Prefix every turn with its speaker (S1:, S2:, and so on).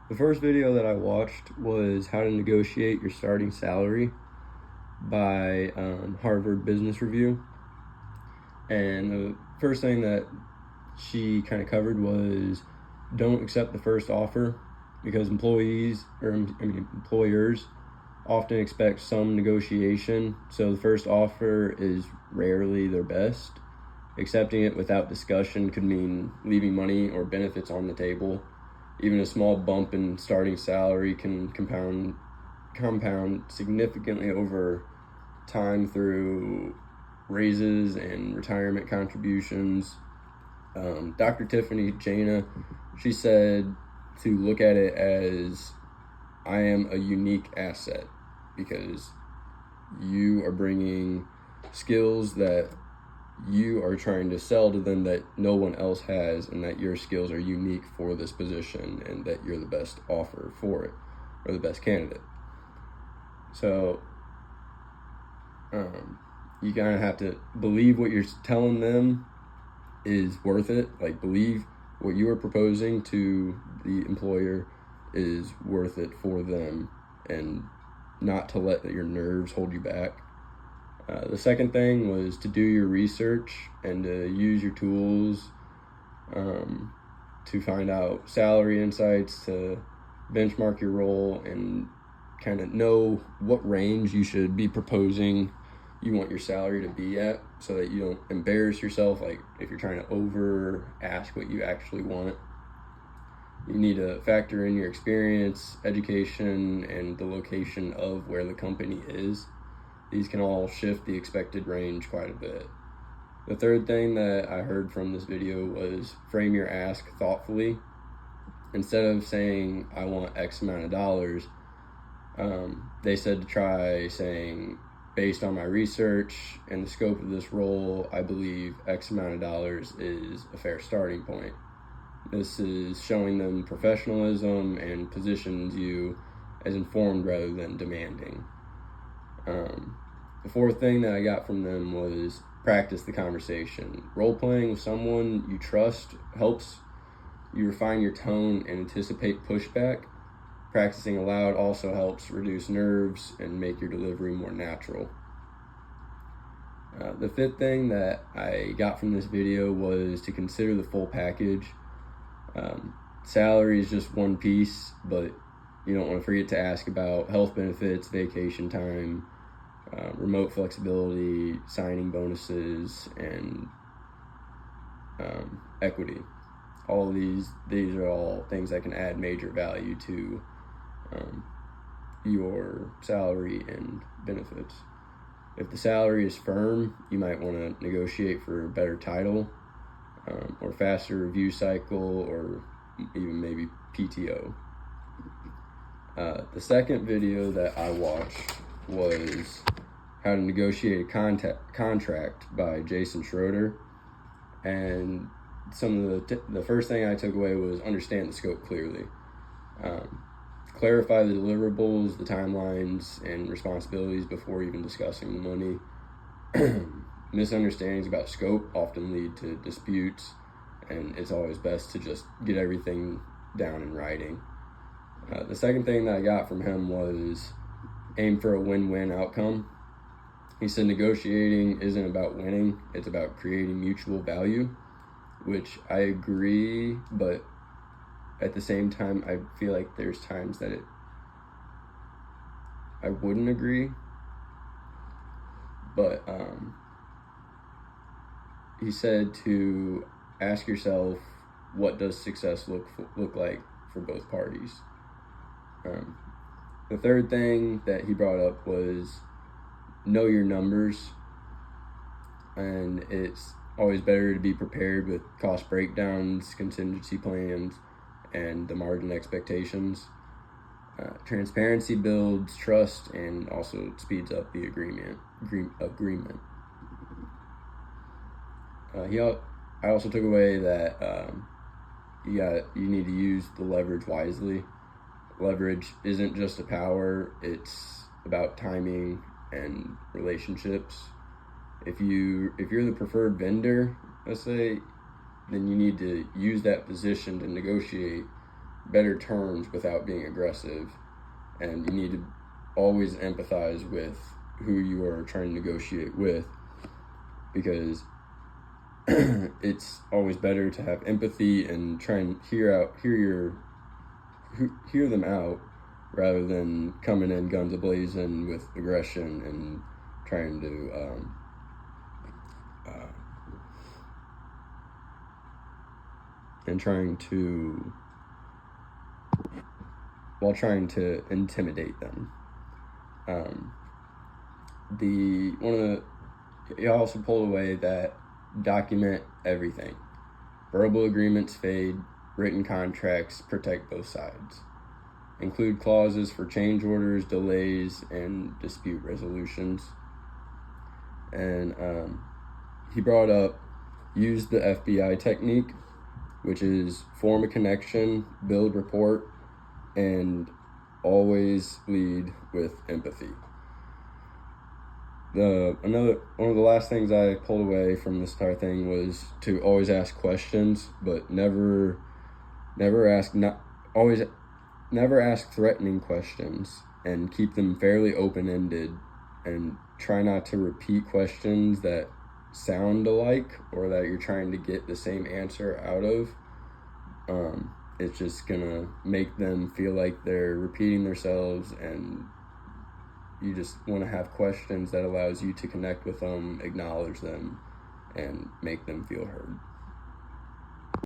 S1: The first video that I watched was How to Negotiate Your Starting Salary by Harvard Business Review. And the first thing that she kind of covered was don't accept the first offer, because employers often expect some negotiation. So the first offer is rarely their best. Accepting it without discussion could mean leaving money or benefits on the table. Even a small bump in starting salary can compound significantly over time through raises and retirement contributions. Dr. Tiffany Jana, she said to look at it as, I am a unique asset because you are bringing skills that you are trying to sell to them that no one else has, and that your skills are unique for this position and that you're the best offer for it, or the best candidate. So you kind of have to believe what you're telling them is worth it. Like, believe what you are proposing to the employer is worth it for them, and not to let your nerves hold you back. The second thing was to do your research and to use your tools to find out salary insights, to benchmark your role and kind of know what range you should be proposing you want your salary to be at, so that you don't embarrass yourself. Like, if you're trying to over ask what you actually want, you need to factor in your experience, education, and the location of where the company is. These can all shift the expected range quite a bit. The third thing that I heard from this video was frame your ask thoughtfully. Instead of saying, I want X amount of dollars, they said to try saying, based on my research and the scope of this role, I believe X amount of dollars is a fair starting point. This is showing them professionalism and positions you as informed rather than demanding. The fourth thing that I got from them was practice the conversation. Role-playing with someone you trust helps you refine your tone and anticipate pushback. Practicing aloud also helps reduce nerves and make your delivery more natural. The fifth thing that I got from this video was to consider the full package. Salary is just one piece, but you don't want to forget to ask about health benefits, vacation time, remote flexibility, signing bonuses, and equity. All of these are all things that can add major value to your salary and benefits. If the salary is firm, you might want to negotiate for a better title, or faster review cycle, or even maybe PTO. The second video that I watched was How to Negotiate a Contract by Jason Schroeder. And some of the first thing I took away was understand the scope clearly. Clarify the deliverables, the timelines, and responsibilities before even discussing the money. Misunderstandings about scope often lead to disputes, and it's always best to just get everything down in writing. The second thing that I got from him was aim for a win-win outcome. He said negotiating isn't about winning, it's about creating mutual value, which I agree, but at the same time, I feel like there's times that I wouldn't agree. But he said to ask yourself, what does success look like for both parties? The third thing that he brought up was know your numbers, and it's always better to be prepared with cost breakdowns, contingency plans, and the margin expectations. Transparency builds trust and also speeds up the agreement. I also took away that you need to use the leverage wisely. Leverage isn't just a power, it's about timing and relationships. If you're the preferred vendor, let's say, then you need to use that position to negotiate better terms without being aggressive, and you need to always empathize with who you are trying to negotiate with, because it's always better to have empathy and try and hear them out, rather than coming in guns a-blazing with aggression and trying to trying to intimidate them. He also pulled away that document everything. Verbal agreements fade, written contracts protect both sides. Include clauses for change orders, delays, and dispute resolutions. And he brought up, use the FBI technique, which is form a connection, build rapport, and always lead with empathy. One of the last things I pulled away from this entire thing was to always ask questions, but never ask threatening questions, and keep them fairly open-ended, and try not to repeat questions that sound alike or that you're trying to get the same answer out of. It's just gonna make them feel like they're repeating themselves, and you just want to have questions that allows you to connect with them, acknowledge them, and make them feel heard.